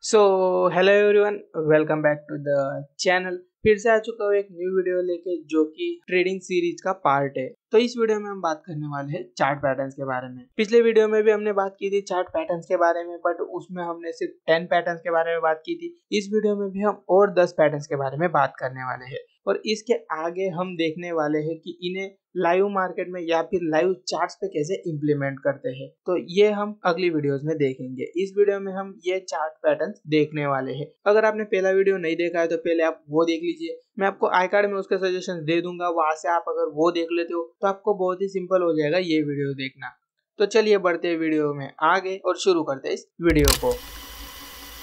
So hello everyone, welcome back to the channel. फिर से आ चुका हूँ एक न्यू वीडियो लेके जो कि ट्रेडिंग सीरीज का पार्ट है। तो इस वीडियो में हम बात करने वाले हैं चार्ट पैटर्न्स के बारे में। पिछले वीडियो में भी हमने बात की थी चार्ट पैटर्न्स के बारे में, बट उसमें हमने सिर्फ 10 पैटर्न्स के बारे में बात की थी। इस वीडियो में भी हम और 10 पैटर्न्स के बारे में बात करने वाले हैं और इसके आगे हम देखने वाले हैं कि इन्हें लाइव मार्केट में या फिर लाइव चार्ट्स पे कैसे इम्प्लीमेंट करते हैं। तो ये हम अगली वीडियोस में देखेंगे। इस वीडियो में हम ये चार्ट पैटर्न्स देखने वाले हैं। अगर आपने पहला वीडियो नहीं देखा है तो पहले आप वो देख लीजिए। मैं आपको आई कार्ड में उसके सजेशंस दे दूंगा, वहां से आप अगर वो देख लेते हो तो आपको बहुत ही सिंपल हो जाएगा ये वीडियो देखना। तो चलिए बढ़ते हैं वीडियो में आगे और शुरू करते हैं इस वीडियो को।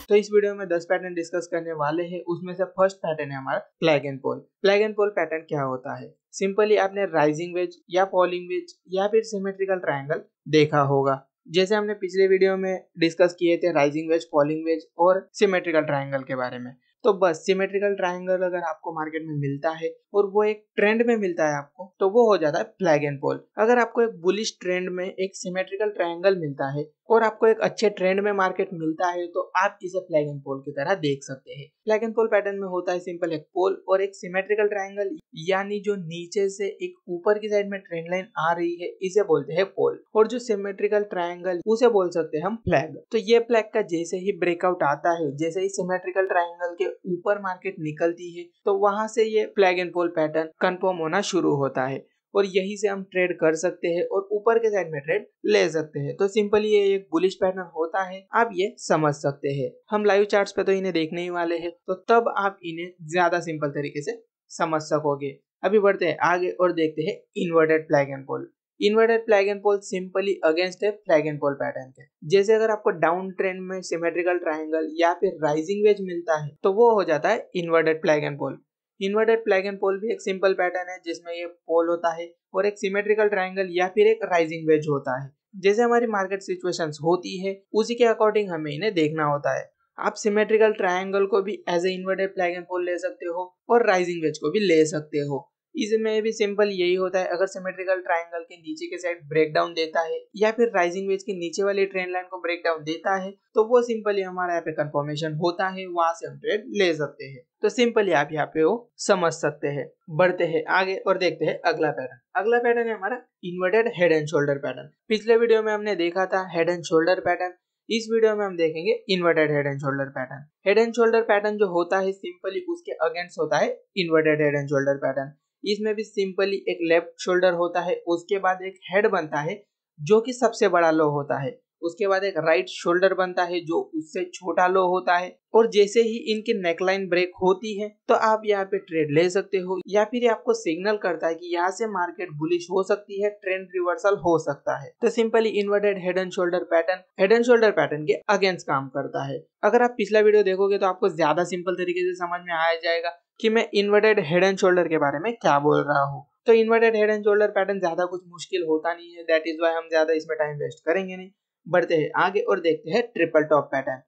तो इस वीडियो में 10 पैटर्न डिस्कस करने वाले हैं। उसमें से फर्स्ट पैटर्न है हमारा flag and pole. Flag and pole pattern क्या होता है? सिंपली आपने राइजिंग वेज या फॉलिंग वेज या फिर सिमेट्रिकल ट्रायंगल देखा होगा। जैसे हमने पिछले वीडियो में डिस्कस किए थे राइजिंग वेज, फॉलिंग वेज और सिमेट्रिकल ट्रायंगल के बारे में। तो बस सिमेट्रिकल ट्रायंगल अगर आपको मार्केट में मिलता है और वो एक ट्रेंड में मिलता है आपको, तो वो हो जाता है फ्लैग एंड पोल। अगर आपको एक बुलिश ट्रेंड में एक सिमेट्रिकल ट्रायंगल मिलता है और आपको एक अच्छे ट्रेंड में मार्केट मिलता है तो आप इसे फ्लैग एंड पोल की तरह देख सकते हैं। फ्लैग एंड पोल पैटर्न में होता है सिंपल एक पोल और एक सिमेट्रिकल ट्रायंगल, यानी जो नीचे से एक ऊपर की साइड में ट्रेंड लाइन आ रही है इसे बोलते हैं पोल, और जो सिमेट्रिकल ट्रायंगल उसे बोल सकते हैं हम फ्लैग। तो ये फ्लैग का जैसे ही ब्रेकआउट आता है, जैसे ही सिमेट्रिकल ट्रायंगल के ऊपर मार्केट निकलती है, तो वहां से ये flag and pole pattern confirm होना शुरू होता है और यही से हम ट्रेड कर सकते हैं और ऊपर के साइड में ट्रेड ले सकते हैं। तो सिंपली ये एक बुलिश पैटर्न होता है, आप ये समझ सकते हैं। हम लाइव चार्ट्स पे तो इन्हें देखने ही वाले हैं, तो तब आप इन्हें ज्यादा सिंपल तरीके से समझ सकोगे। अभी बढ़ते हैं आगे और देखते हैं inverted flag and pole. Inverted flag and pole simply against है फ्लैग एंड पोल पैटर्न के। जैसे अगर आपको डाउन ट्रेंड में सिमेट्रिकल ट्रायंगल या फिर राइजिंग वेज मिलता है तो वो हो जाता है inverted flag and pole. Inverted flag and pole भी एक सिंपल पैटर्न है जिसमें ये पोल होता है और एक सिमेट्रिकल ट्रायंगल या फिर एक राइजिंग वेज होता है। जैसे हमारी मार्केट सिचुएशंस होती है उसी के अकॉर्डिंग हमें इन्हें देखना होता है। आप सिमेट्रिकल ट्रायंगल को भी as a inverted flag and pole ले सकते हो और राइजिंग वेज को भी ले सकते हो। इसमें भी सिंपल यही होता है, अगर सिमेट्रिकल ट्रायंगल के नीचे के साइड ब्रेक डाउन देता है या फिर राइजिंग वेज के नीचे वाली ट्रेंड लाइन को ब्रेक डाउन देता है तो वो सिंपली हमारे यहाँ पे कंफर्मेशन होता है, वहां से हम ट्रेड ले सकते हैं। तो सिंपली आप यहाँ पे वो समझ सकते हैं। बढ़ते हैं आगे और देखते हैं अगला पैटर्न। अगला पैटर्न है हमारा inverted head and shoulder pattern. पिछले वीडियो में हमने देखा था हेड एंड शोल्डर पैटर्न, इस वीडियो में हम देखेंगे inverted head and shoulder pattern. Head and shoulder pattern जो होता है सिंपली उसके अगेंस्ट होता है inverted head and shoulder pattern. इसमें भी सिंपली एक लेफ्ट शोल्डर होता है, उसके बाद एक हेड बनता है जो कि सबसे बड़ा लो होता है, उसके बाद एक राइट शोल्डर बनता है जो उससे छोटा लो होता है, और जैसे ही इनकी नेकलाइन ब्रेक होती है तो आप यहाँ पे ट्रेड ले सकते हो या फिर आपको सिग्नल करता है कि यहाँ से मार्केट बुलिश हो सकती है, ट्रेंड रिवर्सल हो सकता है। तो simply inverted head and shoulder pattern head and shoulder pattern के अगेंस्ट काम करता है। अगर आप पिछला वीडियो देखोगे तो आपको ज्यादा सिंपल तरीके से समझ में आ जाएगा कि मैं इन्वर्टेड हेड एंड शोल्डर के बारे में क्या बोल रहा हूँ। तो inverted head and shoulder pattern ज्यादा कुछ मुश्किल होता नहीं है, दैट इज वाई हम ज्यादा इसमें टाइम वेस्ट करेंगे नहीं। बढ़ते हैं आगे और देखते हैं triple top pattern.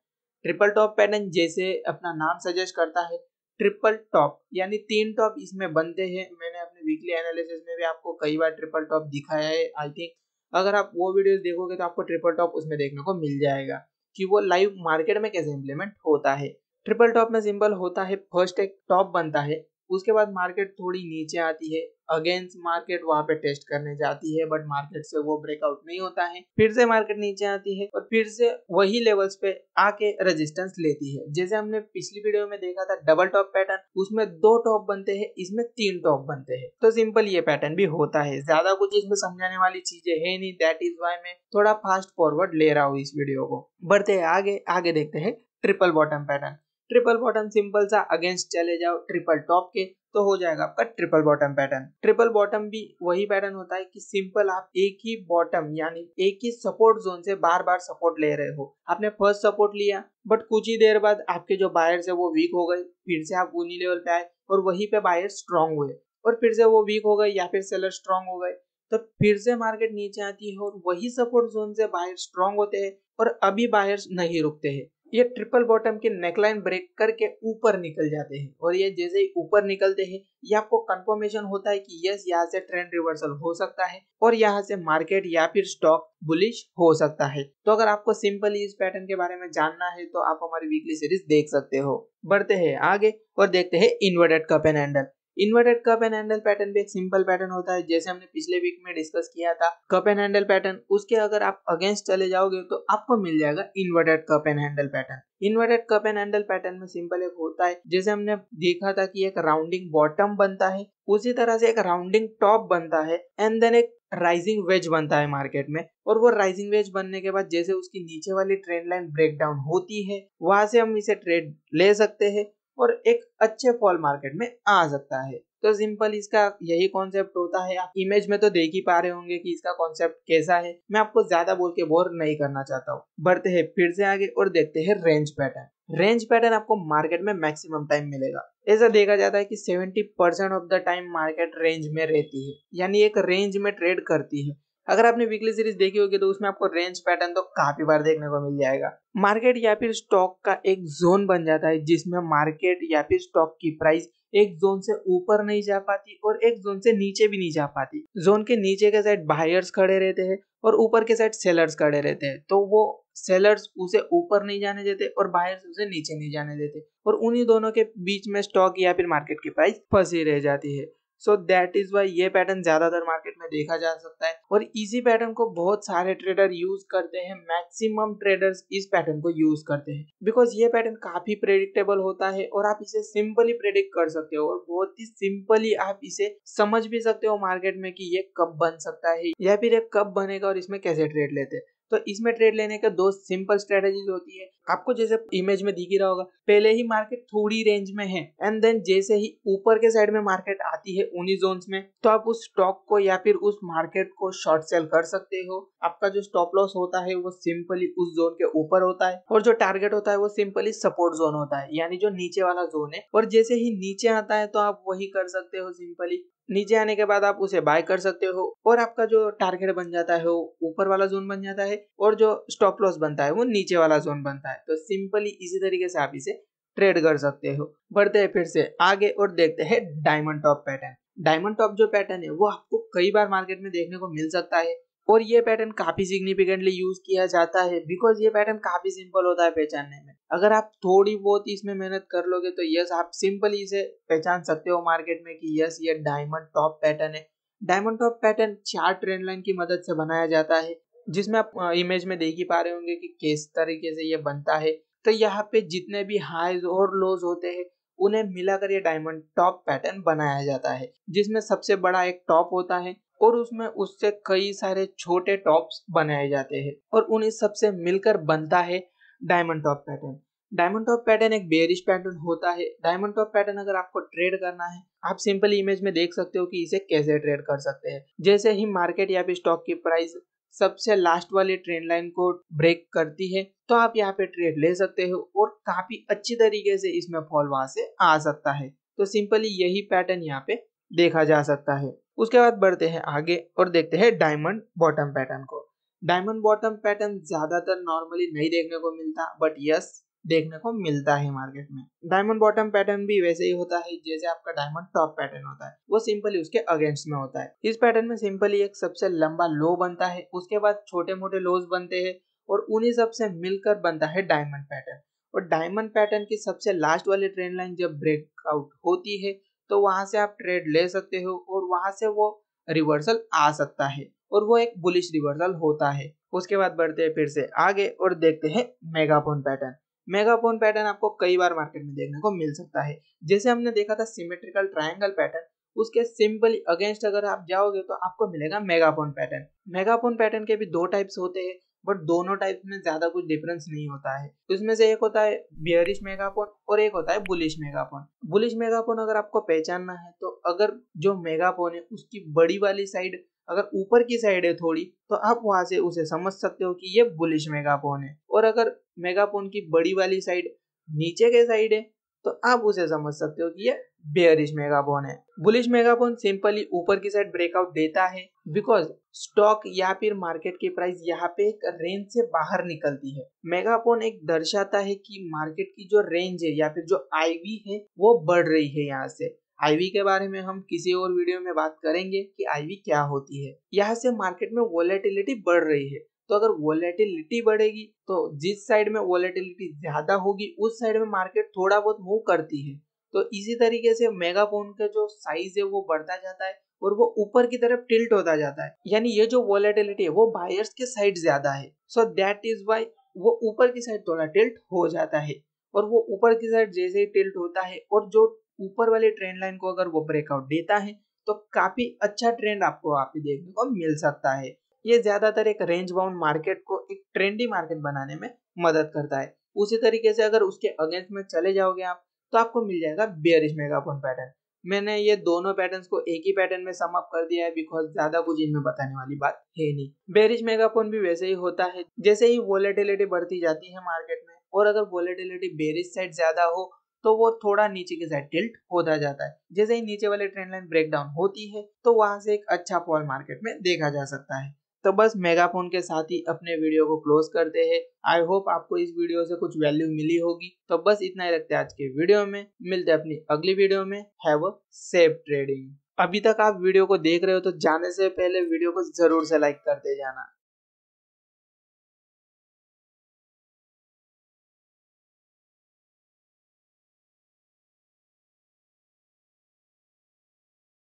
Triple top pattern जैसे अपना नाम सजेस्ट करता है, ट्रिपल टॉप यानी 3 टॉप इसमें बनते हैं। मैंने अपने वीकली एनालिसिस में भी आपको कई बार ट्रिपल टॉप दिखाया है। आई थिंक अगर आप वो वीडियोस देखोगे तो आपको ट्रिपल टॉप उसमें देखने को मिल जाएगा कि वो लाइव मार्केट में कैसे इंप्लीमेंट होता है। ट्रिपल टॉप में सिंपल होता है, फर्स्ट एक टॉप बनता है, उसके बाद मार्केट थोड़ी नीचे आती है, अगेंस्ट मार्केट वहां पे टेस्ट करने जाती है बट मार्केट से वो ब्रेकआउट नहीं होता है, फिर से मार्केट नीचे आती है और फिर से वही लेवल्स पे आके रेजिस्टेंस लेती है। जैसे हमने पिछली वीडियो में देखा था डबल टॉप पैटर्न, उसमें 2 टॉप बनते हैं, इसमें 3 टॉप बनते हैं। तो सिंपल ये पैटर्न भी होता है, ज्यादा कुछ इसमें समझाने वाली चीजें है नहीं, दैट इज वाई मैं थोड़ा फास्ट फॉरवर्ड ले रहा हूँ इस वीडियो को। बढ़ते हैं आगे देखते हैं triple bottom pattern. Triple bottom simple सा अगेंस्ट चले जाओ ट्रिपल टॉप के तो हो जाएगा आपका triple bottom pattern. Triple bottom भी वही पैटर्न होता है कि सिंपल आप एक ही बॉटम यानी एक ही सपोर्ट जोन से बार बार सपोर्ट ले रहे हो। आपने फर्स्ट सपोर्ट लिया बट कुछ ही देर बाद आपके जो बायर्स है वो वीक हो गए, फिर से आप उन्हीं लेवल पे आए और वहीं पे बायर स्ट्रांग हुए और फिर से वो वीक हो गए या फिर सेलर स्ट्रांग हो गए, तो फिर से मार्केट नीचे आती है और वही सपोर्ट जोन से बायर स्ट्रांग होते हैं और अभी बायर्स नहीं रुकते हैं। ये ट्रिपल बॉटम के नेकलाइन ब्रेक करके ऊपर निकल जाते हैं और ये जैसे ही ऊपर निकलते हैं ये आपको कंफर्मेशन होता है कि यस यहाँ से ट्रेंड रिवर्सल हो सकता है और यहाँ से मार्केट या फिर स्टॉक बुलिश हो सकता है। तो अगर आपको सिंपली इस पैटर्न के बारे में जानना है तो आप हमारी वीकली सीरीज देख सकते हो। बढ़ते हैं आगे और देखते हैं inverted cup and handle. Inverted cup and handle pattern भी एक सिंपल पैटर्न होता है, जैसे हमने पिछले वीक में डिस्कस किया था कप एंड हैंडल पैटर्न, उसके अगर आप अगेंस्ट चले जाओगे तो आपको मिल जाएगा inverted cup and handle pattern. Inverted cup and handle pattern में सिंपल एक होता है, जैसे हमने देखा था कि एक राउंडिंग बॉटम बनता है, उसी तरह से एक राउंडिंग टॉप बनता है एंड देन एक राइजिंग वेज बनता है मार्केट में। और वो राइजिंग वेज बनने के बाद जैसे उसकी नीचे वाली ट्रेंड लाइन ब्रेक डाउन होती है वहां से हम इसे ट्रेड ले सकते हैं और एक अच्छे फॉल मार्केट में आ सकता है। तो सिंपल इसका यही कॉन्सेप्ट होता है। आप इमेज में तो देख ही पा रहे होंगे कि इसका कॉन्सेप्ट कैसा है, मैं आपको ज्यादा बोल के बोर नहीं करना चाहता हूँ। बढ़ते हैं फिर से आगे और देखते हैं रेंज पैटर्न। रेंज पैटर्न आपको मार्केट में मैक्सिमम टाइम मिलेगा। ऐसा देखा जाता है कि 70% of the time market range में रहती है, यानी एक रेंज में ट्रेड करती है। अगर आपने वीकली सीरीज देखी होगी तो उसमें आपको रेंज पैटर्न तो काफी बार देखने को मिल जाएगा। मार्केट या फिर स्टॉक का एक जोन बन जाता है जिसमें मार्केट या फिर स्टॉक की प्राइस एक जोन से ऊपर नहीं जा पाती और एक जोन से नीचे भी नहीं जा पाती। जोन के नीचे के साइड बायर्स खड़े रहते हैं और ऊपर के साइड सेलर्स खड़े रहते हैं, तो वो सेलर्स उसे ऊपर नहीं जाने देते और बायर्स उसे नीचे नहीं जाने देते और उन्हीं दोनों के बीच में स्टॉक या फिर मार्केट की प्राइस फंसी रह जाती है। सो दैट इज वाई ये पैटर्न ज्यादातर मार्केट में देखा जा सकता है और इसी पैटर्न को बहुत सारे ट्रेडर यूज करते हैं। मैक्सिमम ट्रेडर्स इस पैटर्न को यूज करते हैं बिकॉज ये पैटर्न काफी प्रेडिक्टेबल होता है और आप इसे सिंपली प्रेडिक्ट कर सकते हो और बहुत ही सिंपली आप इसे समझ भी सकते हो मार्केट में कि ये कब बन सकता है या फिर ये कब बनेगा और इसमें कैसे ट्रेड लेते हैं। तो इसमें ट्रेड लेने के दो सिंपल स्ट्रेटेजीज होती है। आपको जैसे इमेज में दिख ही रहा होगा, पहले ही मार्केट थोड़ी रेंज में है एंड देन जैसे ही ऊपर के साइड में मार्केट आती है उन्हीं जोन्स में, तो आप उस स्टॉक को या फिर उस मार्केट को शॉर्ट सेल कर सकते हो। आपका जो स्टॉप लॉस होता है वो सिंपली उस जोन के ऊपर होता है और जो टारगेट होता है वो सिंपली सपोर्ट जोन होता है, यानी जो नीचे वाला जोन है। और जैसे ही नीचे आता है तो आप वही कर सकते हो, सिंपली नीचे आने के बाद आप उसे बाय कर सकते हो और आपका जो टारगेट बन जाता है वो ऊपर वाला जोन बन जाता है और जो स्टॉप लॉस बनता है वो नीचे वाला जोन बनता है। तो सिंपली इसी तरीके से आप इसे ट्रेड कर सकते हो। बढ़ते हैं फिर से आगे और देखते हैं diamond top pattern. Diamond top जो पैटर्न है वो आपको कई बार मार्केट में देखने को मिल सकता है और ये पैटर्न काफी सिग्निफिकेंटली यूज किया जाता है बिकॉज ये पैटर्न काफी सिंपल होता है पहचानने में। अगर आप थोड़ी बहुत इसमें मेहनत कर लोगे तो यस आप सिंपली इसे पहचान सकते हो मार्केट में कि यस ये डायमंड टॉप पैटर्न है। Diamond top pattern 4 trend line की मदद से बनाया जाता है, जिसमें आप इमेज में देख ही पा रहे होंगे कि किस तरीके से ये बनता है। तो यहाँ पे जितने भी हाईज और लोज होते हैं उन्हें मिलाकर ये डायमंड टॉप पैटर्न बनाया जाता है, जिसमें सबसे बड़ा एक टॉप होता है और उसमें उससे कई सारे छोटे टॉप्स बनाए जाते हैं और उन्हीं सबसे मिलकर बनता है diamond top pattern. Diamond top pattern एक बेयरिश पैटर्न होता है। डायमंड टॉप पैटर्न अगर आपको ट्रेड करना है आप सिंपली इमेज में देख सकते हो कि इसे कैसे ट्रेड कर सकते हैं। जैसे ही मार्केट या फिर स्टॉक की प्राइस सबसे लास्ट वाली ट्रेंड लाइन को ब्रेक करती है तो आप यहाँ पे ट्रेड ले सकते हो और काफी अच्छी तरीके से इसमें फॉल वहां से आ सकता है। तो सिंपली यही पैटर्न यहाँ पे देखा जा सकता है। उसके बाद बढ़ते हैं आगे और देखते हैं डायमंड बॉटम पैटर्न को। डायमंड बॉटम पैटर्न ज्यादातर नॉर्मली नहीं देखने को मिलता बट यस देखने को मिलता है मार्केट में। डायमंड बॉटम पैटर्न भी वैसे ही होता है जैसे आपका डायमंड टॉप पैटर्न होता है, वो सिंपली उसके अगेंस्ट में होता है। इस पैटर्न में सिंपली एक सबसे लंबा लो बनता है, उसके बाद छोटे मोटे लोज बनते हैं और उन्हीं सबसे मिलकर बनता है डायमंड पैटर्न। और डायमंड पैटर्न की सबसे लास्ट वाली ट्रेंड लाइन जब ब्रेकआउट होती है तो वहां से आप ट्रेड ले सकते हो और वहां से वो रिवर्सल आ सकता है और वो एक बुलिश रिवर्सल होता है। उसके बाद बढ़ते हैं फिर से आगे और देखते हैं मेगापोन पैटर्न। मेगापोन पैटर्न आपको कई बार मार्केट में देखने को मिल सकता है। जैसे हमने देखा था सिमेट्रिकल ट्रायंगल पैटर्न, उसके सिंपली अगेंस्ट अगर आप जाओगे तो आपको मिलेगा मेगापोन पैटर्न। मेगापोन पैटर्न के भी 2 टाइप्स होते हैं बट दोनों टाइप में ज्यादा कुछ डिफरेंस नहीं होता है। उसमें से एक होता है बियरिश मेगापोन और एक होता है बुलिश मेगापोन। बुलिश मेगापोन अगर आपको पहचानना है तो अगर जो मेगापोन है उसकी बड़ी वाली साइड अगर ऊपर की साइड है थोड़ी तो आप वहां से उसे समझ सकते हो कि ये बुलिश मेगापोन है, और अगर मेगापोन की बड़ी वाली साइड नीचे के साइड है तो आप उसे समझ सकते हो कि ये बेयरिश मेगाबोन है। बुलिश मेगाबोन सिंपली ऊपर की साइड ब्रेकआउट देता है बिकॉज स्टॉक या फिर मार्केट की प्राइस यहाँ पे एक रेंज से बाहर निकलती है। मेगाबोन एक दर्शाता है कि मार्केट की जो रेंज है या फिर जो आईवी है वो बढ़ रही है। यहाँ से आईवी के बारे में हम किसी और वीडियो में बात करेंगे कि आईवी क्या होती है। यहाँ से मार्केट में वोलेटिलिटी बढ़ रही है, तो अगर वोलेटिलिटी बढ़ेगी तो जिस साइड में वोलेटिलिटी ज्यादा होगी उस साइड में मार्केट थोड़ा बहुत मूव करती है। तो इसी तरीके से मेगाबोन का जो साइज है वो बढ़ता जाता है और वो ऊपर की तरफ टिल्ट होता जाता है, यानी ये जो वोलेटिलिटी है वो बायर्स के साइड ज्यादा है। सो दैट इज वाई वो ऊपर की साइड थोड़ा टिल्ट हो जाता है। और वो ऊपर की साइड जैसे ही टिल्ट होता है और जो ऊपर वाली ट्रेंड लाइन को अगर वो ब्रेकआउट देता है तो काफी अच्छा ट्रेंड आपको वहां पे देखने को मिल सकता है। ये ज्यादातर एक रेंज बाउंड मार्केट को एक ट्रेंडी मार्केट बनाने में मदद करता है। उसी तरीके से अगर उसके अगेंस्ट में चले जाओगे आप तो आपको मिल जाएगा बेयरिश मेगाबोन पैटर्न। मैंने ये दोनों पैटर्न्स को एक ही पैटर्न में सम अप कर दिया है बिकॉज ज्यादा कुछ इनमें बताने वाली बात है नहीं। बेयरिश मेगाबोन भी वैसे ही होता है, जैसे ही वोलेटिलिटी बढ़ती जाती है मार्केट में और अगर वोलेटिलिटी बेयरिश साइड ज्यादा हो तो वो थोड़ा नीचे की साइड टिल्ट होता जाता है। जैसे ही नीचे वाली ट्रेंड लाइन ब्रेकडाउन होती है तो वहां से एक अच्छा फॉल मार्केट में देखा जा सकता है। तो बस मेगाफोन के साथ ही अपने वीडियो को क्लोज करते हैं। आई होप आपको इस वीडियो से कुछ वैल्यू मिली होगी। तो बस इतना ही रखते हैं आज के वीडियो में, मिलते हैं अपनी अगली वीडियो में। Have a safe trading. अभी तक आप वीडियो को देख रहे हो तो जाने से पहले वीडियो को जरूर से लाइक करते जाना।